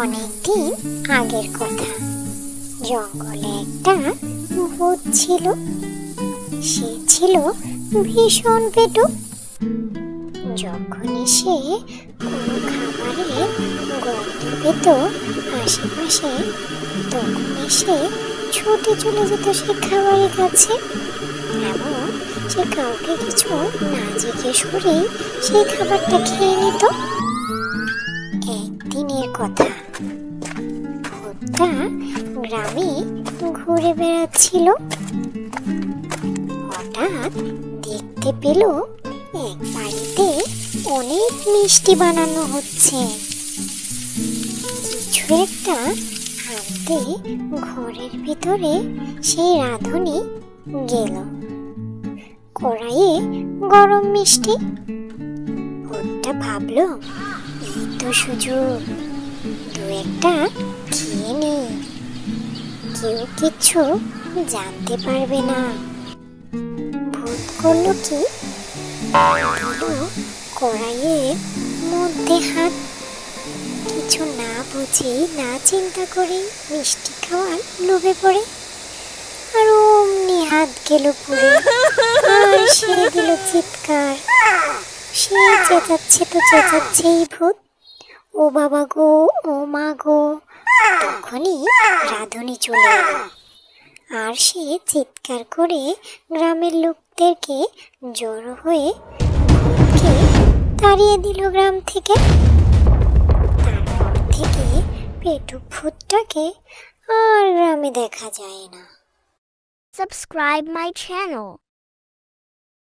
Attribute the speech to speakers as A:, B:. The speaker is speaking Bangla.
A: অনেকদিন আগের কথা। জঙ্গলে একটা ভূত ছিল। সে ছিল ভীষণ পেটুক। যখনই সে কোনো খাবারের গন্ধ পেত আশেপাশে, তখনই সে ছুটে চলে যেত সে খাবারের কাছে এবং সে কাউকে কিছু না জিজ্ঞেস করেই সেই খাবারটা খেয়ে নিত। একদিনের কথা, ভূতটা গ্রামে ঘুরে বেড়াচ্ছিল। হঠাৎ দেখতে পেল এক বাড়িতে অনেক মিষ্টি বানানো হচ্ছে। কিছু একটা আনতে ঘরের ভিতরে সেই রাঁধুনি গেল। কড়াইয়ে গরম মিষ্টি। ভূতটা ভাবলো, এই তো সুযোগ, দু একটা খেয়ে নি, কেউ কিছু জানতে পারবে না। ভূত করলো কি, কড়াইয়ের মধ্যে হাত। কিছু না বুঝেই না চিন্তা করে মিষ্টি খাওয়ার লোভে পড়ে আর অমনি হাত গেল পুড়ে। আর সে দিল চিৎকার। সে চেঁচাচ্ছে তো চেঁচাচ্ছেই ভূত, ও বাবা গো, ও মা গো। তখনই রাঁধুনি চলে এলো আর সে চিৎকার করে গ্রামের লোকদেরকে জড়ো হয়ে ভূতকে তাড়িয়ে দিল গ্রাম থেকে। তারপর থেকে পেটুক ভূতটাকে আর গ্রামে দেখা যায় না।
B: Subscribe my channel.